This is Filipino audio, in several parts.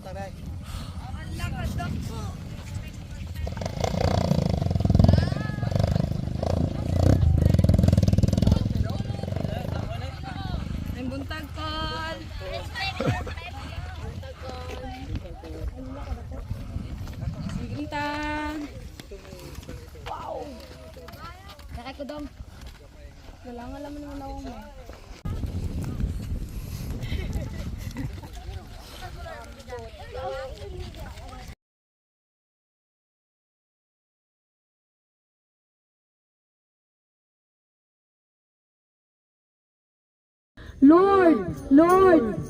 Buntag kon. Buntag. Wow. Nakay ko dong. Kailangan lang naman ako mo.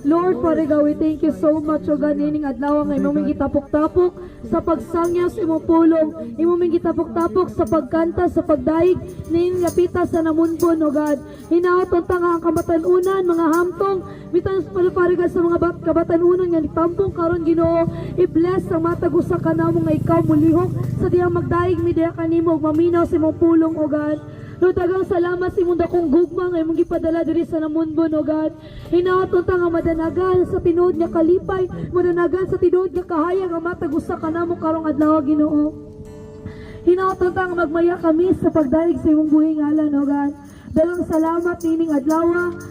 Lord, Father God, we thank you so much, O God, nining adlaw nga imong gitapok-tapok sa pagsangyaw sa imong pulong, imong gitapok-tapok sa pagkanta, sa pagdaig, nining lapita sa namunbon, O God. Hinaot unta nga ang kamatanunan, mga hamtong, bitan Father God, sa mga kabatanunan nga nitampong karon Ginoo, i-bless ang matag usa ka namo nga ikaw mulihok sa diyang magdaig mi diha kanimo ug maminaw sa imong pulong, O God. Lord, dagang salamat sa imong dakong gugma nga imong gipadala diri sa namunbon, O God. Hinaot unta nga madanagan sa tinuod nga kalipay, madanagan sa tinuod nga kahayag ang matag usa ka namo karong adlaw, Ginoo. Hinaot unta nga magmaya kami sa pagdaig sa imong buhing ngalan, O God. Dalang salamat nining adlaw,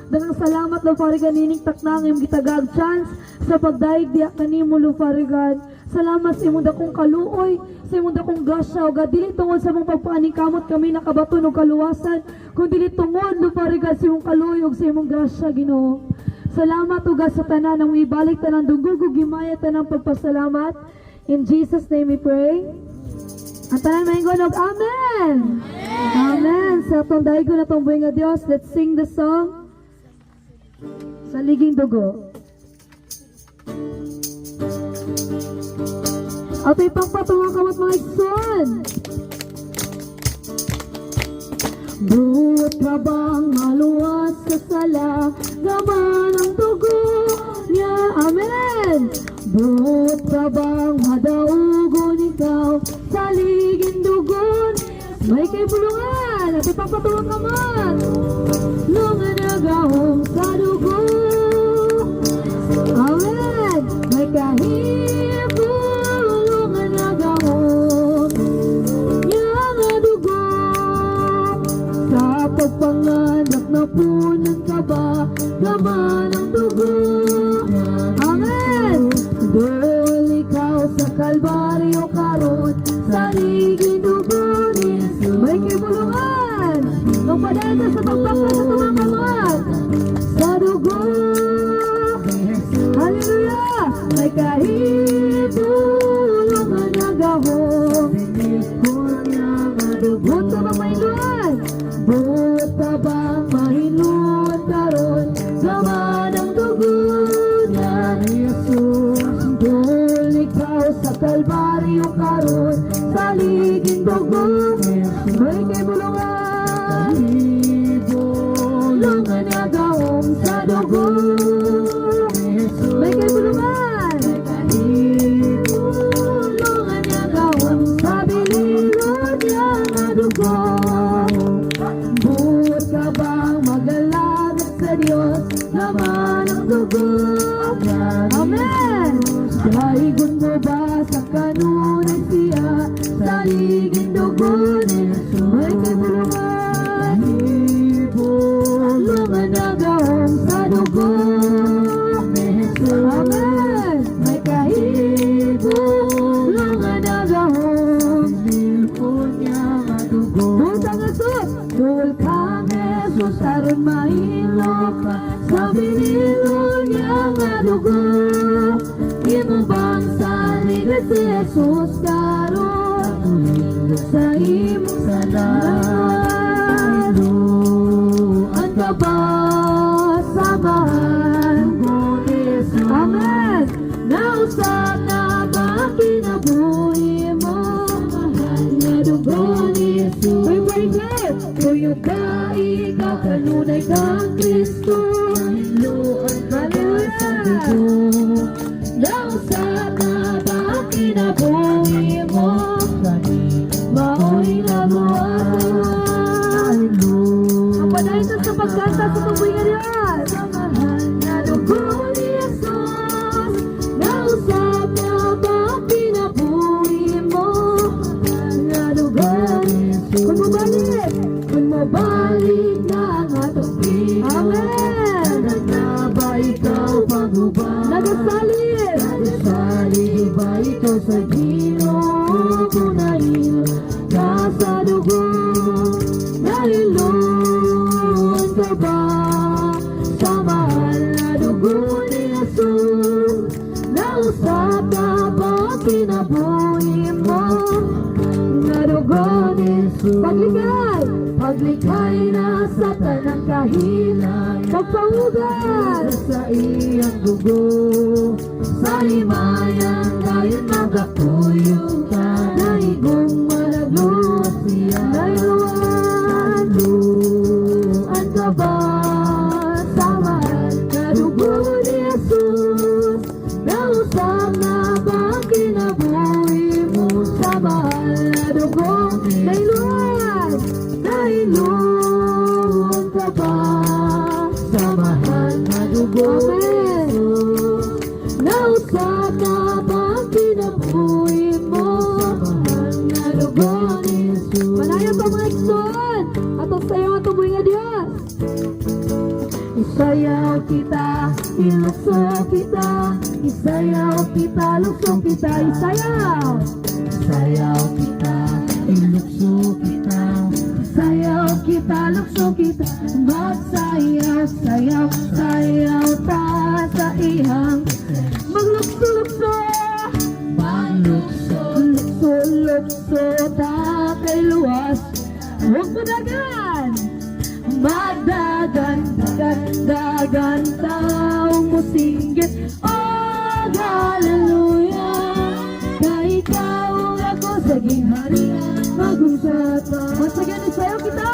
dalang salamat Lord Father God nining takna nga imong gitagag chance sa pagdaig diha kanimo Lord Father God. Salamat sa imong dakong kaluoy, sa imong dakong grasya, O God. Dili tungod sa imong pagpaanikamot kami nakabaton og kaluwasan, kundi tungod Lord Father God sa imong kaluoy ug sa imong grasya, Ginoo. Salamat O God sa tanan nang ibalik tanang dungog ug gimaya tanang pagpasalamat. In Jesus name we pray. Ang tanan maingon og amen. Amen. Sa atong daigo na tong buhay nga Dios, let's sing the song Saliging Dugo. Ato'y pangpatungan kamot mga igsoon. Buot ka bang maluwas sa sala, gaman ang dugo niya, amen. Buot ka bang madaugon ikaw, saligin dugon, may kay bulungan. Ato'y pangpatungan kamot. Lungan agahong sa dugo, amen. May kahit pagpanganak na punan ka ba, gaman ang dugo, amen. Doon ikaw sa Kalbaryo karon, saligin dugo ni Jesus, may kibulungan. Magpadala sa pagpapala sa tumakamot sa dugo, hallelujah. May kahitulungan na gahong, buot ka bang mainuan? Buot ka bang mahinuan karon, gaman ang dugo niya ni Jesus. Doon ikaw sa Kalbaryo karon, saligin dugo, may kibulungan. Bulungan niya gahong sa dugo, may kibulungan. Bulungan niya gahong sa bililod niya nga dugo. Buot ka bang magalagat sa Diyos, naman ang dugo, amen. Daigon mo ba sa kanunay siya, saligin dugo ni Jesus, may kibulungan. Bulungan na gahong sa dugo ni Jesus, amen. May kahibulungan na gahong, nilpon niya madugo. Butang asus, dul kang Jesus, aron mahilok sa binilo niya nga dugo. Imo bang saligid si Jesus karon, sa imong salamat, luan ka ba samahan, amen. Nausap na ba kinabuhi mo, mahal na dugo ni Jesus. May break, tuyo ka ikaw, kanunay kang Kristo, luan ka na sa dugo. Nausap na ba kinabuhi mo, paghubad. Nagasalin. Nagasalig ba ito sa Ginoo? Punahin ka sa dugo. Nahilon ka ba sa mahal na dugo ni Jesus? Nausap ka ba kinabuhi mo na dugo ni Jesus? Paglikay na sa tanang kahilan, Pagpahugas. sa iyang dugo, sa himayan ngayon magatuyo ka. Naigong malagluwas siya, Nailuan. luan ka ba sa mahal na dugo ni Jesus? Nausap na ba ang kinabuhi mo sa mahal na dugo ni Nailuan. Nailuan ka ba sa mahal na dugo ni Amen. Jesus? Nausap na ba ang kinabuhi mo sa mahal na dugo ni Jesus? Manayan pa mga igsoon. Ato sa iyo ang tuboy nga Diyos. Isayaw kita, ilukso kita, isayaw kita, lukso kita, isayaw. Isayaw kita, ilukso kita, isayaw kita, lukso kita, magsayaw, sayaw, sayaw ta sa ihang Maglukso-lukso. panlukso. Lukso-lukso ta kay luwas. Huwag mo dagan. Magdagan, dagan, dagan, taong musinggit. Oh, hallelujah. Kay ikaw ako sa gingharian, mag-usata. Once again, isayaw kita.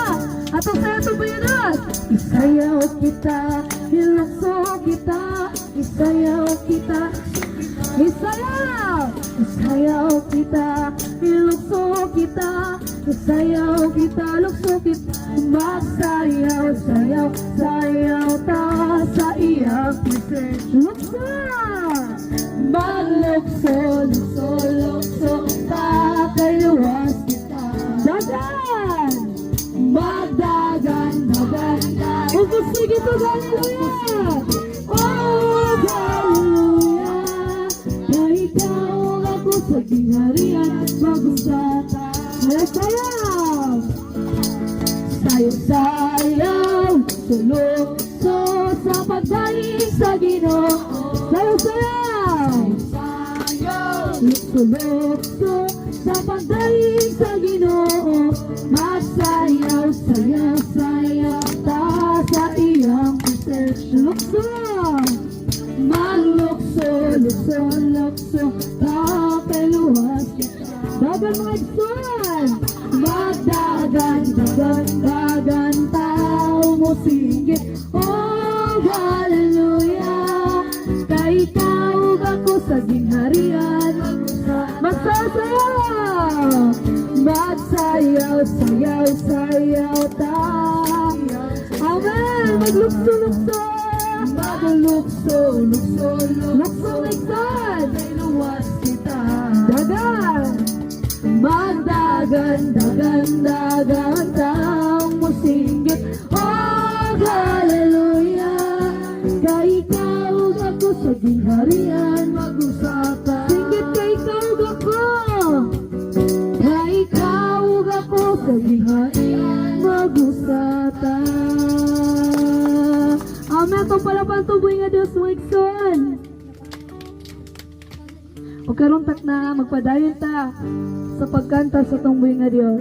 Ato sa iyo ang tuboy nga Diyos. Isayaw kita, ilokso kita, isayaw kita, Isayaw. isayaw kita, ilokso kita, isayaw kita, lukso kita, magsayaw, sayaw, sayaw ta sa iyang presensya. Lukso. Maglukso, lukso, lukso ta kay luwas kita. Dagan. Magdagan, dagan, dagan. Upusig ito, hallelujah. Oh, hallelujah. Na ikaw ako sa gingharian, mag-usata. Sayaw. Sayaw-sayaw, sulokso sa pagdaing sa Ginoo. Sayaw-sayaw. Sayaw, lukso-lukso sa pagdaing sa Ginoo. Magsayaw, sayaw, sayaw ta sa iyang presensya. Lukso. Maglukso, lukso, lukso ta kay luwas kita. Dagan mga igsoon. Magdagan, dagan, dagan, tao mo singgit. Oh, hallelujah. Kay ikaw ako sa gingharian. Magsasayaw. Magsayaw, sayaw, sayaw ta. Amen. Maglukso-lukso. Maglukso, lukso, lukso, Lukso mga igsoon. kay luwas kita. Dagan. Magdagan, dagan, dagan, taong musinggit. Oh, hallelujah. Kay ikaw ako sa gingharian, mag-usapan. Singgit kay ikaw ako. Kay ikaw ako sa gingharian, mag-usapan. Amen. Itong pala pa ang tuboy nga Diyos mga igsoon. O karon tak na magpadayon ta sa pagkanta sa tungboy nga Dios.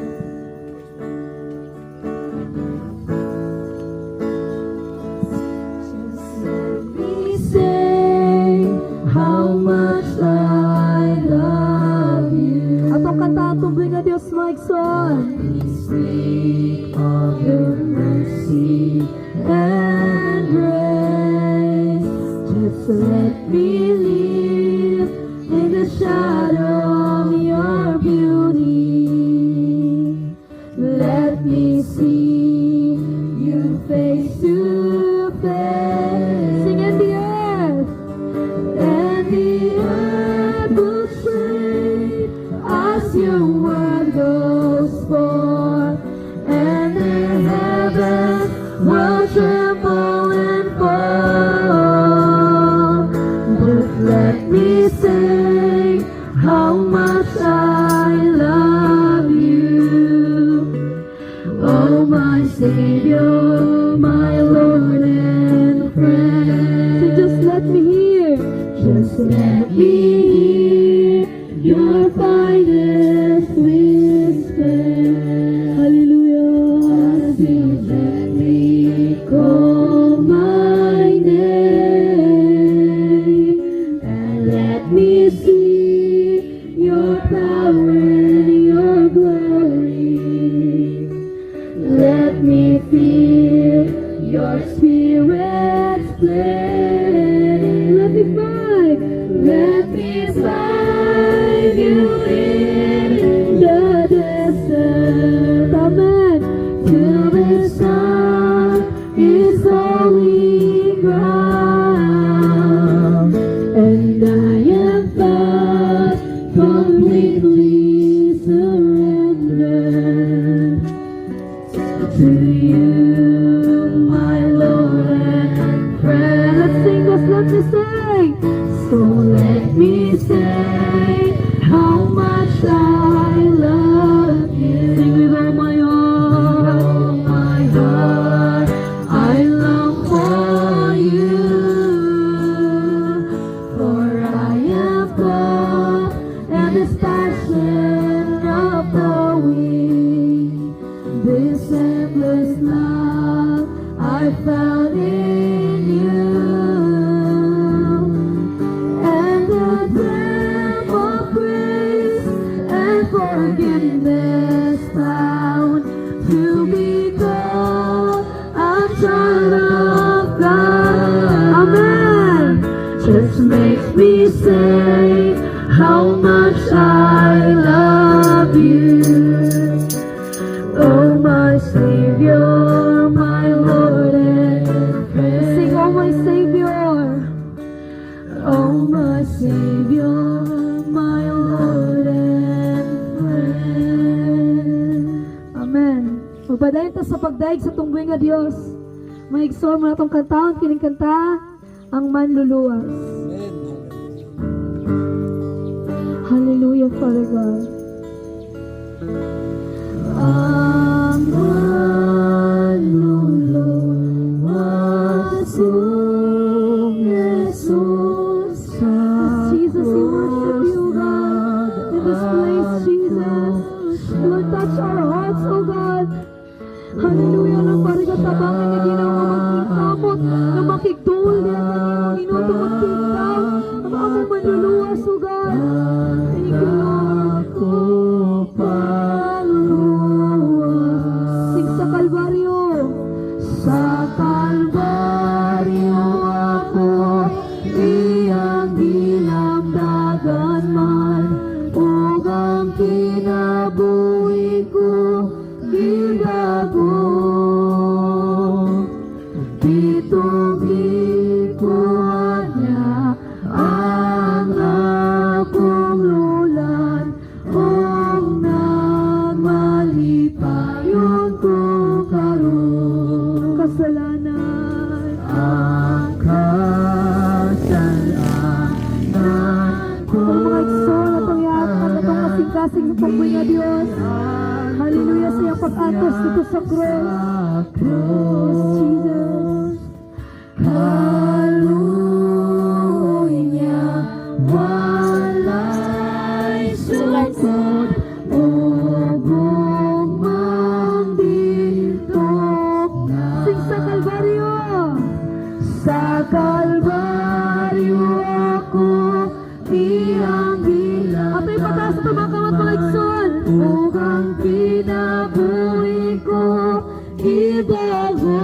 We say how much I love you. Atong kanta ang tungboy nga Dios mga igsoon. Speak of your mercy and grace. Just let me live in the shadow of your beauty. Let me see you face to face. Sing in the earth. And the earth will shake as your word goes forth, and the heavens will tremble and fall. let me say how much I love you. Oh, my Savior, my Lord and friend. So just let me hear. Just let me hear your finest whisper. Hallelujah. As you gently call my name, and let me see your power and your glory. Let me feel your spirit's play. Let me find. Let me find you in the desert. Amen. Till the sun is going ground, and I am found completely surrendered to you, my Lord and friend. Let's sing this. Let me sing. So let me say how much I love you. Sing with all my heart. With all my heart, I long for you. For I am caught in this passion of the wind. This endless love I found in you. And the depth of grace and forgiveness found to be called a child of God. Amen. Just makes me say how much I love you. Oh, my Savior, my Lord and friend. Sing, oh my Savior. Oh, my Savior, my Lord and friend. Amen. Magpadayon ta sa pagdaig sa tunggoy nga Dios. Maigsoon mo na itong kantaon, kining kanta, ang manluluwas. Hallelujah, Father God. Ang manluluwas kong Jesus sa Jesus, we worship you, God. In this place, Jesus. Lord, touch our hearts, oh God. Hallelujah, Lord, para katabangin nga di na magkikamot, na makigdol din na minuto magpintaw, ang among manluluwas, oh God. Thank you, Lord. Sing sa Kalbaryo. Sa Kalbaryo ako iyang dinamdagan man, ug ang kinabuhi ko gibago. Bitong-ikuan niya ang akong lulan, ug nagmalipayon ko karon. Kasalanan. Ang kasalanan ko Ang mga igsoon at ang yatan at ang kasing-kasing sa pagbuhay nga Diyos. Hallelujah sa iyong pag-atos dito sa cross. Yes, Jesus. Kaluoy niya walay sukot, ug gumang bitok na. Sing sa Kalbaryo. Sa Kalbaryo ako iyang bilang. Ato'y pataas at tumakamat mga igsoon. Ug ang kinabuhi ko ibago.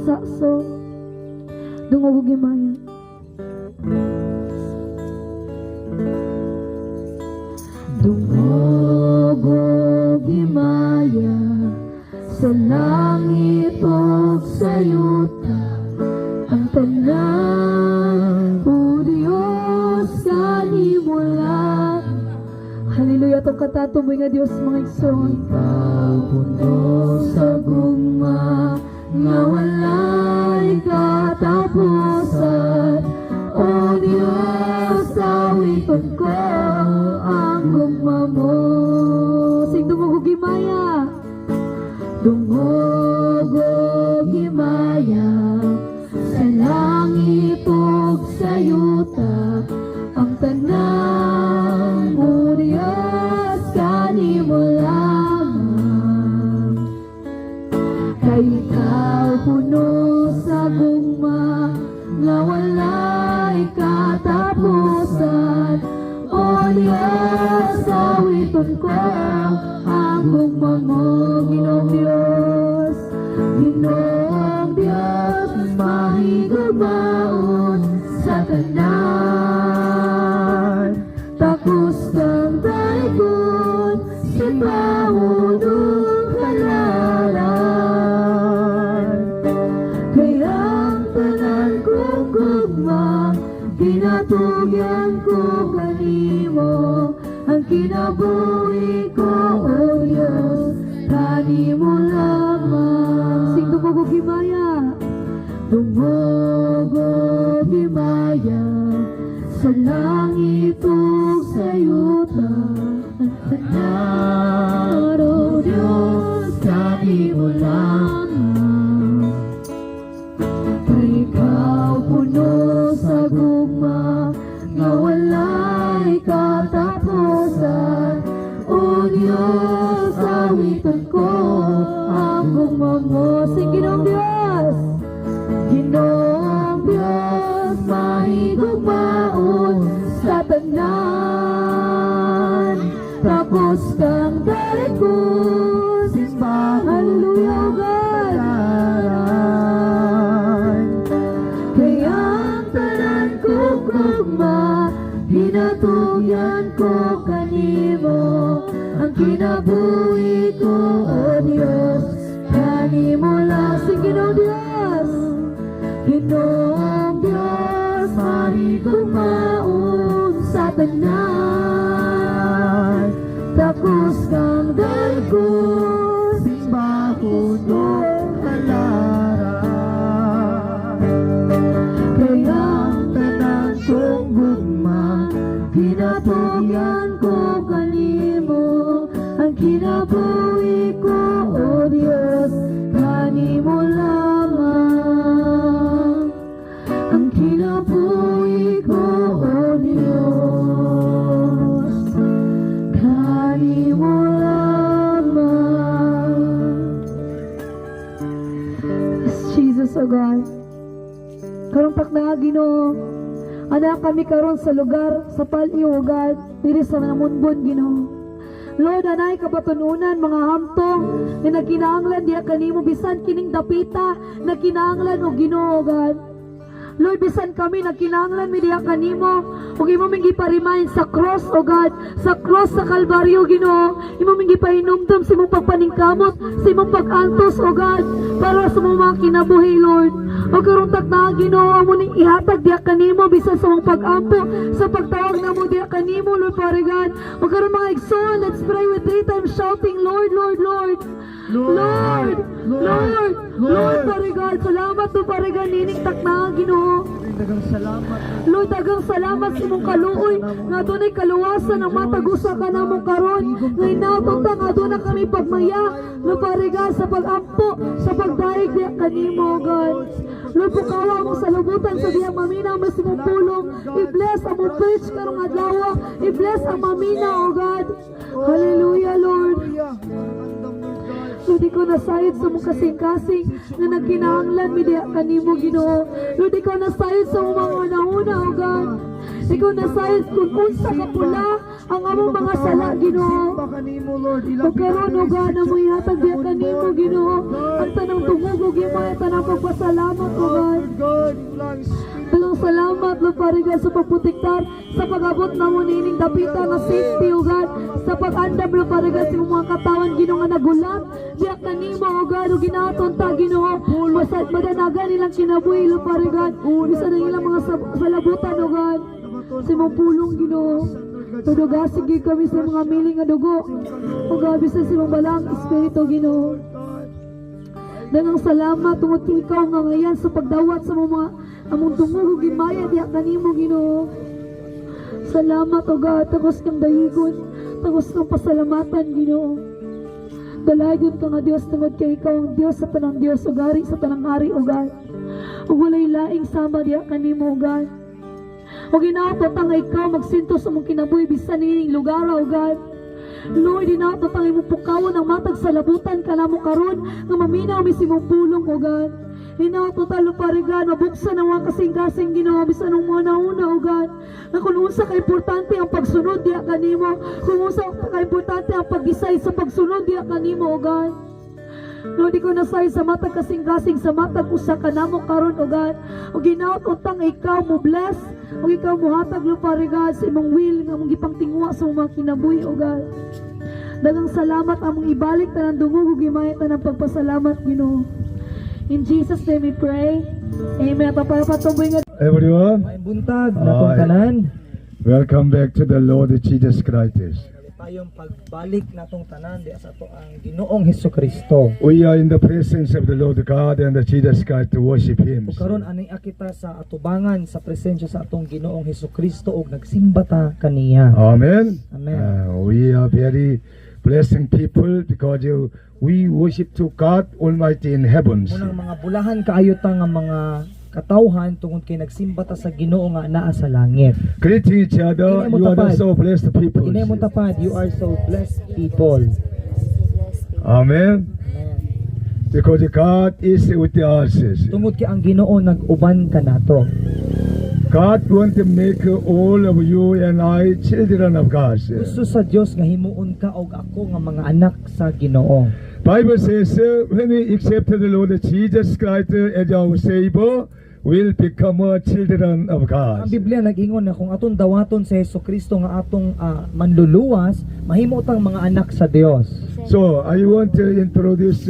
sakso. Dungog ug himaya. Dungog ug himaya sa langit ug sa yuta, ang tanan o Diyos kanimo lang. Hallelujah, itong katatuboy nga Diyos mga igsoon. Ikaw puno sa gugma, nga walay katapusan. O Diyos, awiton ko ang gugma mo. Sing dungog ug himaya. Dungog ug himaya sa langit ug sa yuta, ang tanan o Diyos kanimo lamang. Kay ikaw puno sa gugma, nga walay katapusan. O Diyos, awiton ko ang gugma mo. Ginoong Diyos, Ginoong Diyos, mahigugmaon sa tanan. Takos kang daikon, simbawon ug halalan. Kaya ang tanan kong gugma, ginatugyan ko kanimo. Ang kinabuhi ko, O Diyos, kanimo lamang. Sing dungog ug himaya. Dungog ug himaya sa langit ug sa yuta, ang tanan o Diyos kanimo lamang. Kay ikaw puno sa gugma, nga walay katapusan. O Diyos, awiton ko ang gugma mo. Sing Ginoong Diyos, Ginoong Diyos, mahigugmaon sa tanan. Tapos kang daikon, simbahan lugaran. Kaya ang tanan kong gugma, ginatugyan ko kanimo. Ang kinabuhi ko, O Diyos, kanimo lang. Sing Ginoong Diyos, Ginoong Diyos, mahigugmaon sa tanan. Takos kang daikon, simbahon ug halaran. Kaya ang tanan kong gugma, ginatugyan ko kanimo. Ang kinabuhi ko, O Diyos, kanimo lamang. Ang kinabuhi ko, O Diyos, kanimo lamang. Yes, Jesus, O God, karong pakna Ginoo, anak kami karon sa lugar sa pal-iyo, O God, diri sa namunbon Ginoo. Lord, anay kapatununan mga hamtong na nagkinahanglan diya kanimo bisan kining dapita na kinahanglan o Ginoo, God. Lord, bisan kami nagkinahanglan mi diya kanimo ug imo ming giparimahin sa cross, O God, sa cross sa Kalbaryo, Ginoo. Imo ming gipahinumdum sa imong pagpaningkamot, sa imong pag-antos, O God, para sa mga kinabuhi, Lord. O karon takna Ginoo, amo ning ihatag diya kanimo bisan sa imong pag-ampo, sa pagtawag namo diya kanimo, Lord, Father God. O karon mga igsoon, let's pray with 3 times shouting, Lord, Lord, Lord. Lord, Lord, Lord, Father God, salamat to, Father God, nining takna Ginoo. Dagang salamat. Lord, dagang salamat sa imong kaluoy nga dunay kaluwasan ang matagusa ka namong karon. Ngay napunta nga doon na kami pagmaya, Lord, Father God, sa pag-ampo, sa pagdaig diya kanimo, God. Lord, pukawa mo sa lubutan sa diyang mamina mas imong pulong. I-bless ang mong church karong adlaw. I-bless ang mamina, O God. Hallelujah, Lord. Hallelujah. Andam ni God. Lord, Lord, ikaw nasayod sa mong kasing-kasing na nagkinahanglan midiya kanimo Ginoo. Lord, ikaw nasayod sa mong mga una-una, O God. Ikaw nasayod kung unsa ka pula ang among mga sala, Ginoo. Pagkaroon, O God, na mo ihatag diya kanimo Ginoo. Ang tanang tungugog imo ay tanang pagpasalamat, O God. Tanang salamat, Lord, parigan sa pagputiktar, sa pag-abot na mo nining dapita na safety, O God. Sa pag-andam, Lord, parigan sa mga katawan, Ginoo, nga nagulat. Diya kanimo, O God, o ginaton ta, Ginoo. Masad madanagan nilang kinabuhi, Lord, parigan. Bisa na nilang mga salabutan, O God. Sa mong pulong, Ginoo. Tudugasig kami sa mga miling nga dugo. O God, bisa sa mong balang Espiritu, Ginoo. Dagang salamat tungod kay ikaw nga ngayon sa pagdawat sa mga among tungog gimaya diha kanimo Ginoo. Salamat O God, tagos kang dayigon, tagos kang pasalamatan Ginoo. Dalagon ka nga Dios tungod kay ikaw ang Dios sa tanang Dios o gari sa tanang hari O God. Ug walay laing sama diha kanimo O God. O ginaot nga ikaw magsinto sa mong kinabuhi bisan nining lugar O God. Lord, dinaot ang imong pukawon ang matag sa labutan kanamo karon nga maminaw mi simong pulong O God. Dinaot talo parigan mabuksan ang mga kasing-kasing Ginoo bisan ang mga nauna O God. Na kung unsa ka importante ang pagsunod diha kanimo, kung unsa ka importante ang paggisay sa pagsunod diha kanimo O God. Lord, ikaw nasay sa matag kasing-kasing sa matag usa kanamo karon O God. O ginaot utang ikaw mo bless, o ikaw mo hatag Lord parigan sa imong will nga mong gipangtingwa sa mga kinabuhi O God. Dagang salamat among ibalik tanang dungog ug himaya tanang pagpasalamat Ginoo. In Jesus name we pray. Amen. Papapatuboy nga Everyone, May buntag natong tanan. welcome back to the Lord Jesus Christ. Tayong pagbalik natong tanan di sa ato ang Ginoong Hesukristo. We are in the presence of the Lord God and the Jesus Christ to worship Him. Ug karon ani kita sa atubangan sa presensya sa atong Ginoong Hesukristo ug nagsimba ta kaniya. Amen. Amen. We are very blessing people because we worship to God Almighty in heavens. Munang mga bulahan kaayo ta nga mga katawhan tungod kay nagsimba ta sa Ginoo nga naa sa langit. Greeting each other. Kini mo You are tapad. so blessed people. Kini mo tapad, you are so blessed people. Amen. Amen. Because God is with us. Tungod kay ang Ginoo nag-uban kanato. God want to make all of you and I children of God. Gusto sa Dios nga himuon ka og ako nga mga anak sa Ginoo. Bible says when we accept the Lord Jesus Christ as our Savior, we'll become children of God. Ang Biblia nag-ingon na kung atong dawaton si Hesukristo nga atong manluluwas, mahimo tang mga anak sa Dios. So I want to introduce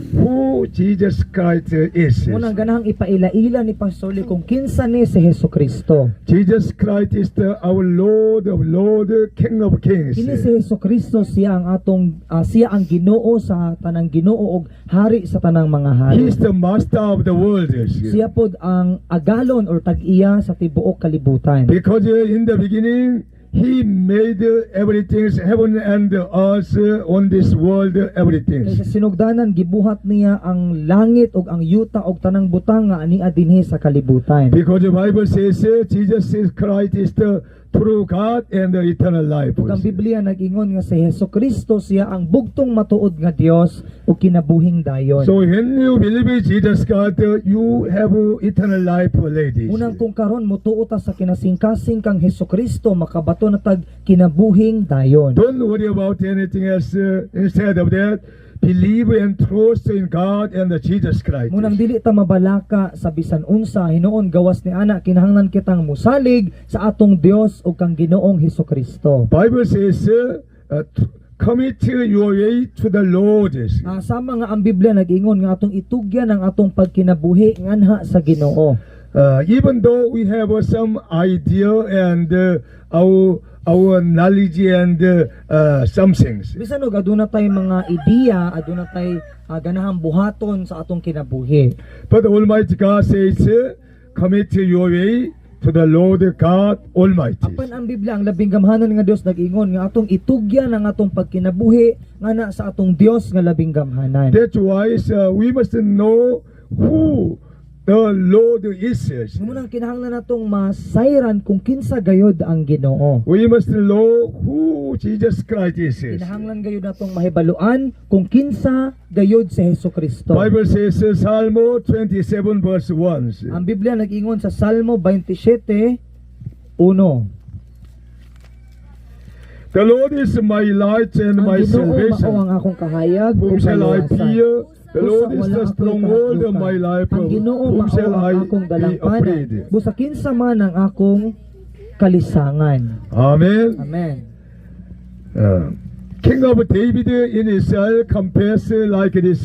who Jesus Christ is. Munang ganahang ipaila-ila ni Pastor Lee kung kinsa ni si Hesukristo. Jesus Christ is our Lord of Lords, King of Kings. Kini si Hesukristo siya ang atong siya ang Ginoo sa tanang Ginoo ug hari sa tanang mga hari. He is the Master of the world. Siya pod ang agalon or tag-iya sa tibuok kalibutan. Because in the beginning, He made everything, heaven and earth, on this world, everything. Kay sa sinugdanan gibuhat niya ang langit ug ang yuta ug tanang butang nga ania dinhi sa kalibutan. Because the Bible says Jesus Christ is the true God and the eternal life. Ug ang Biblia nag-ingon nga si Hesukristo siya ang bugtong matuod nga Dios ug kinabuhing dayon. So when you believe in Jesus God, you have eternal life, ladies. Unang kung karon motuo ta sa kinasingkasing kang Hesukristo makabato na tag kinabuhing dayon. Don't worry about anything else. Instead of that, believe and trust in God and the Jesus Christ. Munang dili ta mabalaka sa bisan unsa hinuon gawas ni ana kinahanglan kitang musalig sa atong Dios ug kang Ginoong Hesukristo. Bible says, commit your way to the Lord. Sama nga ang Biblia nag-ingon nga atong itugyan ang atong pagkinabuhi nganha sa Ginoo. Even though we have some idea and our knowledge and some things, Bisan og aduna tay mga ideya, aduna tay ganahang buhaton sa atong kinabuhi. but Almighty God says, commit your way to the Lord God Almighty. Apan ang Biblia ang labing gamhanan nga Dios nag-ingon nga atong itugyan ang atong pagkinabuhi ngana sa atong Dios nga labing gamhanan. That's why we must know who the Lord is. Munang kinahanglan natong masayran kung kinsa gayud ang Ginoo. We must know who Jesus Christ is. Kinahanglan gayud natong mahibaluan kung kinsa gayud si Hesukristo. Bible says Psalm 27 verse 1. Ang Biblia nag-ingon sa Salmo 27:1. The Lord is my light and my Ang Ginoo mao salvation. ang akong kahayag ug Whom shall I kaluwasan. fear? The Lord is Wala the ako'y stronghold of kahadlukan. my life. Ang Ginoo Whom mao shall ang I akong be dalampanan. afraid? Busa kinsa man ang akong kalisangan. Amen. Amen. King of David in Israel compares like this.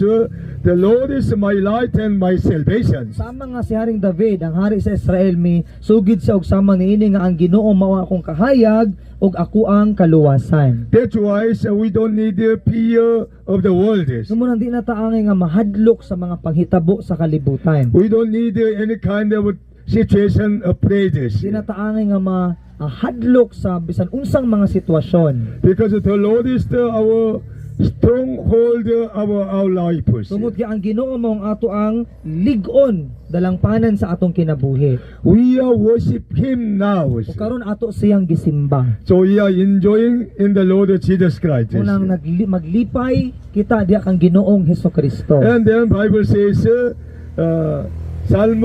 The Lord is my light and my salvation. Sama nga si Haring David, ang hari sa Israel, mi sugid siya og sama niini nga ang Ginoo mao akong kahayag ug ako ang kaluwasan. That's why we don't need the fear of the world. Sumunod di na taangay nga mahadlok sa mga panghitabo sa kalibutan. We don't need any kind of situation of praise. Di na taangay nga mahadlok sa bisan unsang mga sitwasyon. Because the Lord is our stronghold of our life. Tungod kay ang Ginoo mao ang ato ang lig-on dalangpanan sa atong kinabuhi. We are worship Him now. O karon ato siyang gisimba. So we are enjoying in the Lord Jesus Christ. Unang maglipay kita diha kang Ginoong Hesukristo. And then Bible says, Psalm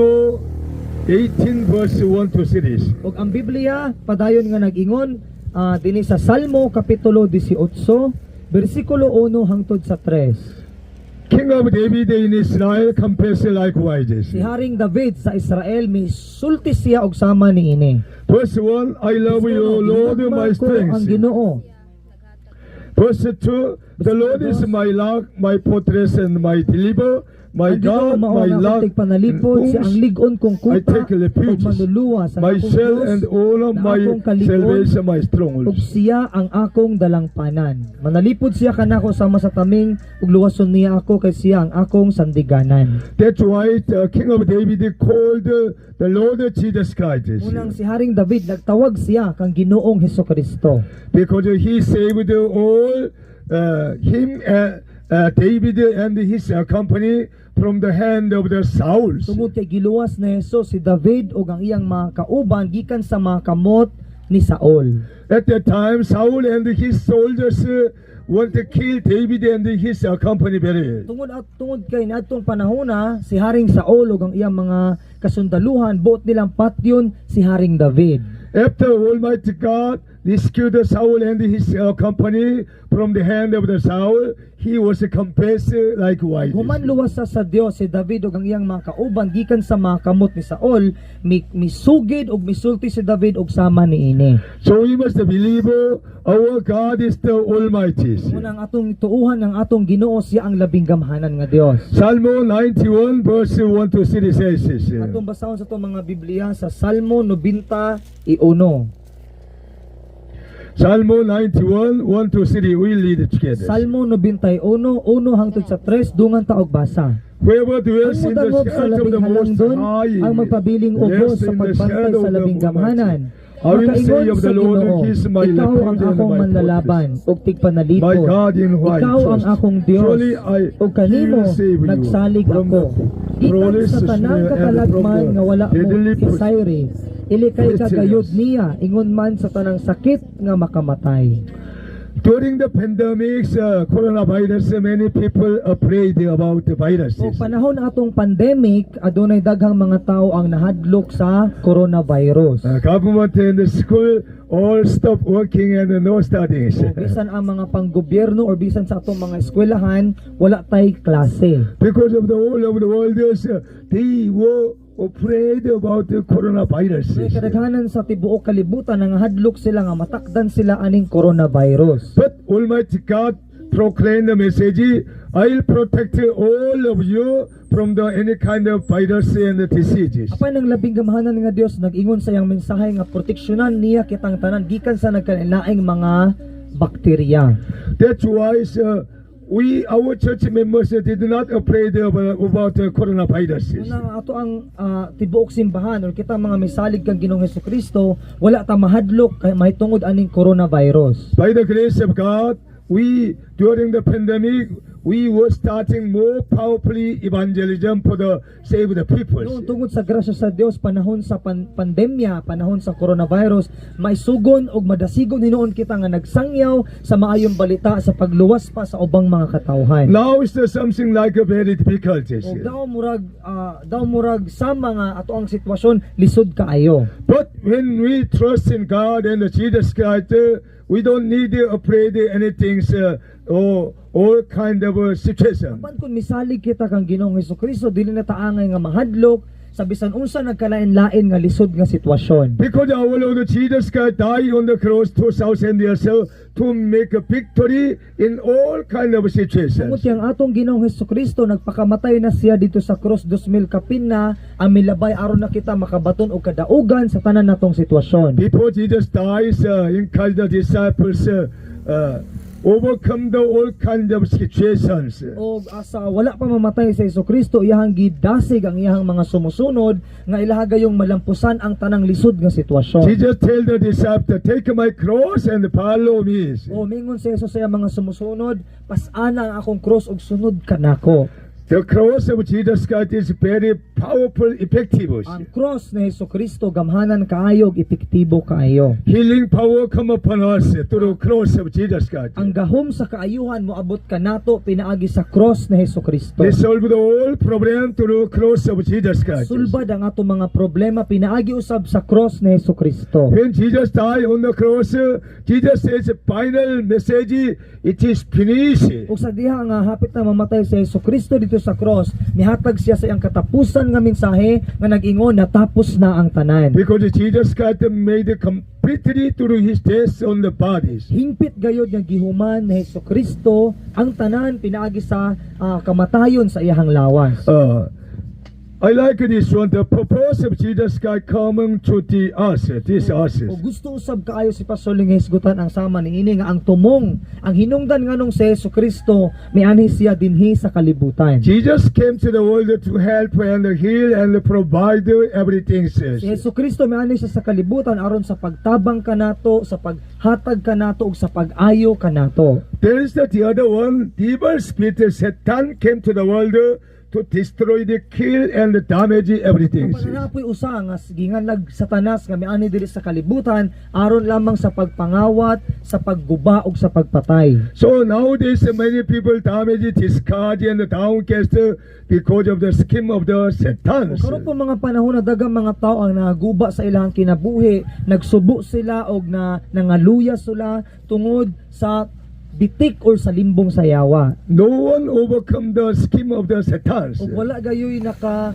18 verse 1 to 3. Ug ang Biblia padayon nga nag-ingon dinhi sa Salmo kapitulo 18 bersikulo 1 hangtod sa 3. King of David in Israel compares likewise. Si Haring David sa Israel misulti siya og sama niini. Verse 1, I love you, Lord, my Ginagmay ko ang strength. Ginoo. Verse 2, the Lord is my rock, my fortress, and my deliverer, my Ang Ginoo God, mao my ang rock, akong tigpanalipod, in siya ang whom lig-on kong I kuta take refuge. ug manluluwa sa my akong shell Diyos, and all of na my akong kaligon, salvation, my ug stronghold. siya ang akong dalangpanan. Manalipod siya kanako sama sa taming ug luwason niya ako kay siya ang akong sandiganan. That's why the King of David called the Lord Jesus Christ. Unang si Haring David nagtawag siya kang Ginoong Hesukristo. Because he saved all David and his company from the hand of the Saul. Tungod kay giluwas na Hesus si David ug ang iyang mga kauban gikan sa mga kamot ni Saul. At that time, Saul and his soldiers want to kill David and his company very well. Tungod kay niadtong panahona si Haring Saul ug ang iyang mga kasundaluhan buot nilang patyon si Haring David. After Almighty God rescued Saul and his company from the hand of the Saul, he was confessed likewise. Human luwas sa Dios si David ug ang iyang mga kauban gikan sa mga kamot ni Saul, misugid ug misulti si David og sama niini. So we must believe our God is the Almighty. Unang atong tuuhan ng atong Ginoo siya ang labing gamhanan nga Dios. Psalm 91 verse 1 to 3 says this. Atong basahon sa itong mga Biblia sa Salmo 91. Psalm 91 1 to 3, we read it together. Salmo 91, 1 hangtod sa 3, dungan ta og basa. Whoever Ang dwells in the mudangob sa shelter of labing the Most halangdon, High, ang magpabiling ubos rests sa in the pagbantay shadow sa of the labing Almighty. gamhanan. I will say Makaingon of sa the Lord, Ginoo, He is my ikaw refuge ang and akong my manlalaban ug tigpanalipod. My God in whom I Ikaw ang trust. akong Dios. Surely Ug kanimo He will save you nagsalig from ako. the Gikan perilous sa tanang snare and katalagman from nga wala the mo deadly kisayri. Ilikay pestilence. kagayod niya ingon man sa tanang sakit nga makamatay. During the pandemic, coronavirus, many people afraid about the virus. O panahon atong pandemic, adunay daghang mga tao ang nahadlok sa coronavirus. Government and the school all stop working and no studies. O bisan ang mga panggobyerno or bisan sa atong mga eskwelahan, wala tay klase. Because of the whole of the world, they were afraid about the coronavirus. May kadaghanan sa tibuok kalibutan nga hadlok sila nga matakdan sila aning coronavirus. But Almighty God proclaimed the message, I'll protect all of you from any kind of virus and diseases. Apay ng labing gamhanan nga Dios nag-ingon sa iyang mensahe nga proteksyonan niya kitang tanan gikan sa nagkanilaing mga bakterya. That's why our church members did not afraid about the coronavirus. Una ato ang tibuok simbahan or kita mga misalig kang Ginoong Hesukristo, wala ta mahadlok kay mahitungod aning coronavirus. By the grace of God, during the pandemic, we were starting more powerfully evangelism for the save the people. Noon tungod sa grasya sa Dios panahon sa pandemya, panahon sa coronavirus, maisugon og madasigon hinuon kita nga nagsangyaw sa maayong balita sa pagluwas pa sa ubang mga katawhan. Now is there something like a very difficulties. Og daw murag sa mga ato ang sitwasyon lisod kaayo. But when we trust in God and Jesus Christ, we don't need to afraid anything or all kind of situation. Apan kun misalig kita kang Ginoong Hesukristo dili na taangay nga mahadlok sa bisan unsa nagkalain-lain nga lisod nga sitwasyon. Because our Lord Jesus Christ died on the cross 2,000 years ago to make a victory in all kind of situations. Tungod yang atong Ginoong Hesukristo nagpakamatay na siya dito sa cross 2000 kapin na ang milabay aron na kita makabaton og kadaugan sa tanan natong sitwasyon. Before Jesus dies, encourage the disciples overcome the all kind of situations. Og asa wala pa mamatay sa Hesukristo iyahang gidasig ang iyahang mga sumusunod nga ilahagayong malampusan ang tanang lisod nga sitwasyon. Jesus tell the disciples, take my cross and follow me. O mingon sa Hesus sa iyang mga sumusunod, pas-ana ang akong cross og sunod kanako. The cross of Jesus Christ is very powerful, effective. Ang cross ni Hesukristo gamhanan kaayo ug epektibo kaayo. Healing power come upon us through the cross of Jesus Christ. Ang gahom sa kaayuhan moabot kanato pinaagi sa cross ni Hesukristo. They solve the whole problem through the cross of Jesus Christ. Sulbad ang ato mga problema pinaagi usab sa cross ni Hesukristo. When Jesus died on the cross, Jesus says final message, it is finished. Ug sa diha nga hapit na mamatay si Hesukristo dito sa cross, nihatag siya sa iyang katapusan nga mensahe nga nag-ingon natapos na ang tanan. Because Jesus Christ made it completely through His death on the bodies. Hingpit gayod nga gihuman ni Hesukristo ang tanan pinaagi sa kamatayon sa iyahang lawas. I like this one. The purpose of Jesus Christ coming to us. O gusto usab kaayo si Pastor Ling hisgutan ang sama niini nga ang tumong ang hinungdan nganong si Hesukristo mianhi siya dinhi sa kalibutan. Jesus came to the world to help and heal and provide everything. Si Hesukristo mianhi siya sa kalibutan aron sa pagtabang kanato, sa paghatag kanato ug sa pag-ayo kanato. There is the other one. Evil spirit Satan came to the world to destroy, kill and damage everything. Paganapoy usa nga ginganlag Satanas nga miani diri sa kalibutan aron lamang sa pagpangawat, sa pagguba ug sa pagpatay. So nowadays many people damage, discard and downcast because of the scheme of the Satan. Karon po mga panahon na daghang mga tao ang naguba sa ilang kinabuhi, nagsubo sila og nangaluya sila tungod sa bitik or sa limbong sayawa. No one overcome the scheme of the Satan. O wala gayoy naka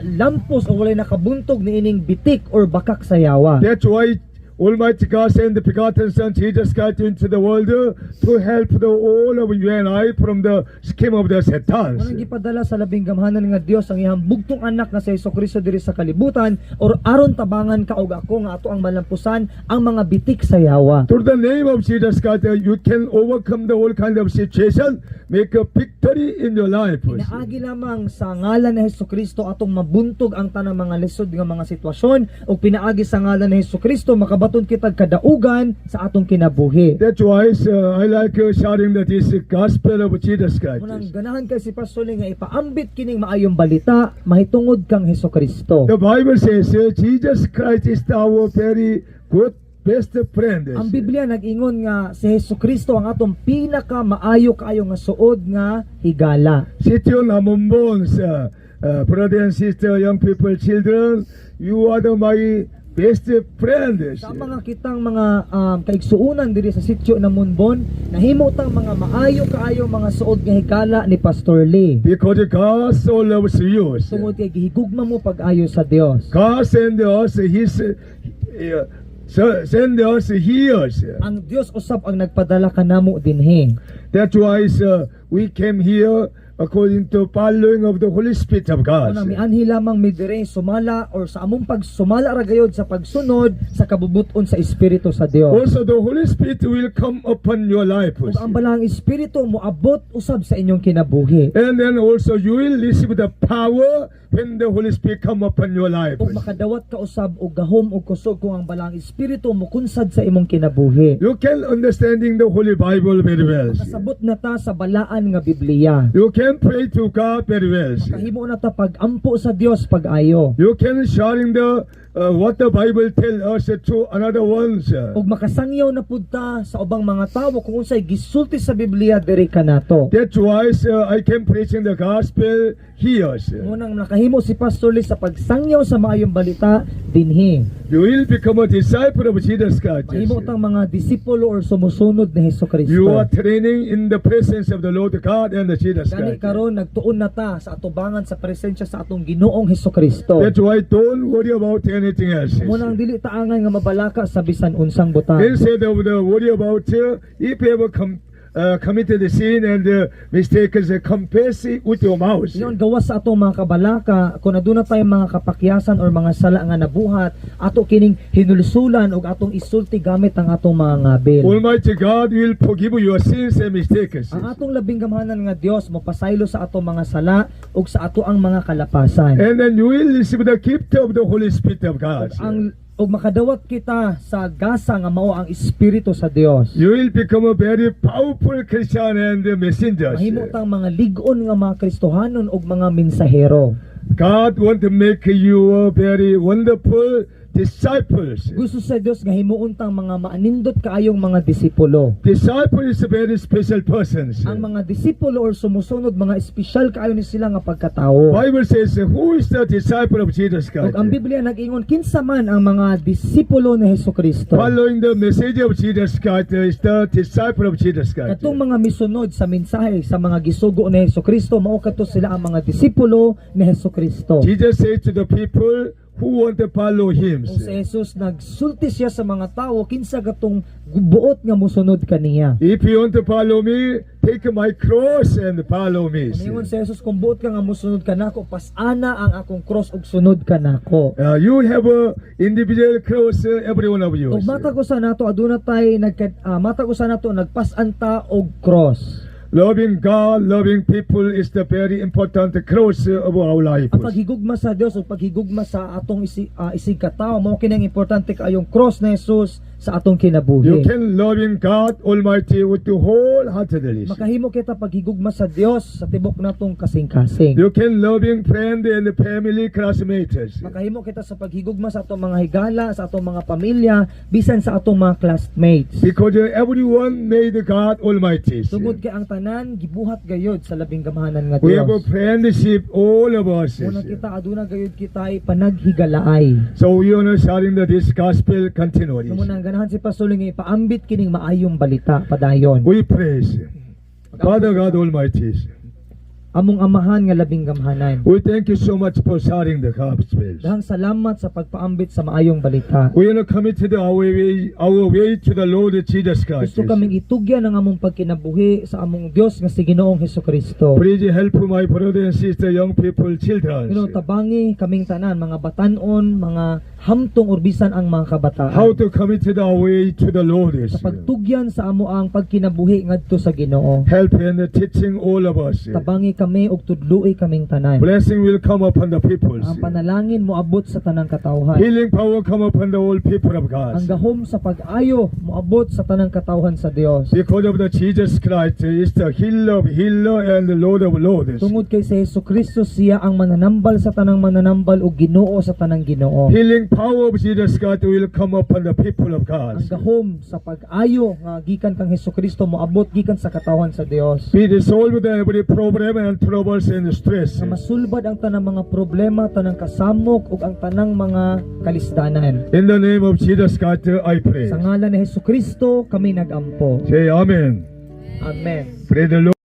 lampos o wala nakabuntog niining bitik or bakak sayawa. That's why Almighty God sent the begotten Son Jesus Christ into the world to help all of you and I from the scheme of the Satan. Manang gipadala sa labing gamhanan nga Dios ang iyang bugtong anak nga si Hesukristo diri sa kalibutan or aron tabangan ka og ako nga ato ang malampusan ang mga bitik sayawa. Through the name of Jesus Christ, you can overcome the whole kind of situation, make a victory in your life. Pinaagi lamang sa ngalan ni Hesukristo atong mabuntog ang tanang mga lisod nga mga sitwasyon ug pinaagi sa ngalan ni Hesukristo makabaton kitag kadaugan sa atong kinabuhi. That's why I like sharing that is the gospel of Jesus Christ. Munang ganahan kay si Pastor Ling nga ipaambit kining maayong balita mahitungod kang Hesukristo. The Bible says Jesus Christ is our very good best friend. Ang Biblia nag-ingon nga si Hesukristo ang atong pinaka maayo kaayo nga suod nga higala. Sityo namumbons, brother and sister, young people, children, you are my best friends. Sa mga kitang mga kaigsuunan diri sa sitio na Munbon, nahimo tang mga maayo kaayo mga suod nga higala ni Pastor Lee. Because God so loves you. Tungod kay gihigugma mo pag-ayo sa Dios. God send us here. Ang Dios usab ang nagpadala kanamo dinhi. That's why we came here according to following of the Holy Spirit of God. Unang mianhi lamang mi dire sumala or sa among pagsumala ra gayud sa pagsunod sa kabubuton sa Espiritu sa Dios. Also, the Holy Spirit will come upon your life. Ug ang balang Espiritu moabot usab sa inyong kinabuhi. And then also you will receive the power when the Holy Spirit come upon your life. Ug makadawat ka usab og gahom ug kusog kung ang balang Espiritu mokunsad sa imong kinabuhi. You can understanding the Holy Bible very well. Kasabot na ta sa balaan nga Biblia. You can pray to God very well. Kahimo na ta pag-ampo sa Dios pag-ayo. You can sharing the what the Bible tell us to another ones. Ug makasangyaw na pud ta sa ubang mga tawo kung unsay gisulti sa Biblia diri kanato. That's why I can preaching the gospel here. Munang nakahimo si Pastor Lee sa pagsangyaw sa maayong balita dinhi. You will become a disciple of Jesus Christ. Mahimo tang mga disipulo or sumusunod ni Hesukristo. You are training in the presence of the Lord God and the Jesus Gani Christ. karon nagtuon na ta sa atubangan sa presensya sa atong Ginoong Hesukristo. That's why don't worry about anything else. Munang dili ta angay nga mabalaka sa bisan unsang butang. Instead of the worry about if you ever committed the sin and mistakes, confess it with your mouth. Ngayon gawas sa atong mga kabalaka kung aduna tayong mga kapakyasan or mga sala nga nabuhat ato kining hinulsulan ug atong isulti gamit ang atong mga ngabil. Almighty God will forgive your sins and mistakes. Ang atong labing gamhanan nga Dios mapasaylo sa atong mga sala ug sa ato ang mga kalapasan. And then you will receive the gift of the Holy Spirit of God. Ug makadawat kita sa gasa nga mao ang Espiritu sa Dios. You will become a very powerful Christian and messenger. Mahimo tang mga lig-on nga mga Kristohanon ug mga mensahero. God want to make you a very wonderful disciples. Gusto sa Dios nga himuon tang mga maanindot kaayong mga disipulo. Disciple is a very special person. Ang mga disipulo or sumusunod mga espesyal kaayo ni sila nga pagkatawo. Bible says, who is the disciple of Jesus Ug Christ? ang Biblia nag-ingon kinsa man ang mga disipulo ni Hesukristo. Following the message of Jesus Christ is the disciple of Jesus Christ. Katong mga misunod sa mensahe sa mga gisugo ni Hesukristo mao kadto sila ang mga disipulo ni Hesukristo. Jesus said to the people who want to follow Him, Kung si Jesus nagsulti siya sa mga tao kinsa gatong buot nga mosunod kaniya. if you want to follow me, take my cross and follow me. Mingon si Jesus kung buot ka nga mosunod kanako pas-ana ang akong cross ug sunod kanako. You have a individual cross, every one of you. Ug matag usa nato aduna tay matag usa nato nagpas-anta og cross. Loving God, loving people is the very important cross of our life. Ang paghigugma sa Dios ug paghigugma sa atong isig katawo mao kini ang importante kaayong cross ni Jesus sa atong You kinabuhi. can loving God Almighty with the wholeheartedly. Makahimo kita paghigugma sa Dios sa tibok natong kasing-kasing. You can loving friend and family classmates. Makahimo kita sa paghigugma sa atong mga higala, sa atong mga pamilya, bisan sa atong mga classmates. Because everyone made God Almighty. Sugod kay ang tanan gibuhat gayud sa labing gamhanan nga We have a Dios. friendship, all of us. Muna kita aduna gayud kita ay panaghigalaay. So we are sharing this gospel continually. Muna ang ganahan si Pastor Ling ipaambit kining maayong balita padayon. We praise Father God Almighty. Among amahan nga labing gamhanan. We thank you so much for sharing the gospel. Dahang salamat sa pagpaambit sa maayong balita. We are committed our way to the Lord Jesus Christ. Gusto kaming itugyan ang among pagkinabuhi sa among Dios nga si Ginoong Hesukristo. Please help my brother and sister, young people, children. Tabangi kaming tanan, mga batanon, mga hamtong urbisan ang mga kabataan. How to commit our way to the Lord. Sa pagtugyan sa amo ang pagkinabuhi ngadto sa Ginoo. Help in teaching all of us. Tabangi kami og tudloi kaming tanan. Blessing will come upon the people. Ang panalangin moabot sa tanang katawhan. Healing power come upon the whole people of God. Ang gahom sa pag-ayo moabot sa tanang katawhan sa Dios. Because of the Jesus Christ is the healer of healer and the Lord of lords. Tungod kay si Hesukristo siya ang mananambal sa tanang mananambal ug Ginoo sa tanang Ginoo. Healing power of Jesus Christ will come upon the people of God. Ang gahom sa pag-ayo nga gikan kang Hesukristo moabot gikan sa katawhan sa Dios. We resolve every problem and troubles and stress. Nga masulbad ang tanang mga problema, tanang kasamok ug ang tanang mga kalisdanan. In the name of Jesus Christ, I pray. Sa ngalan ni Hesukristo kami nagampo. Say Amen. Amen. Pray the Lord.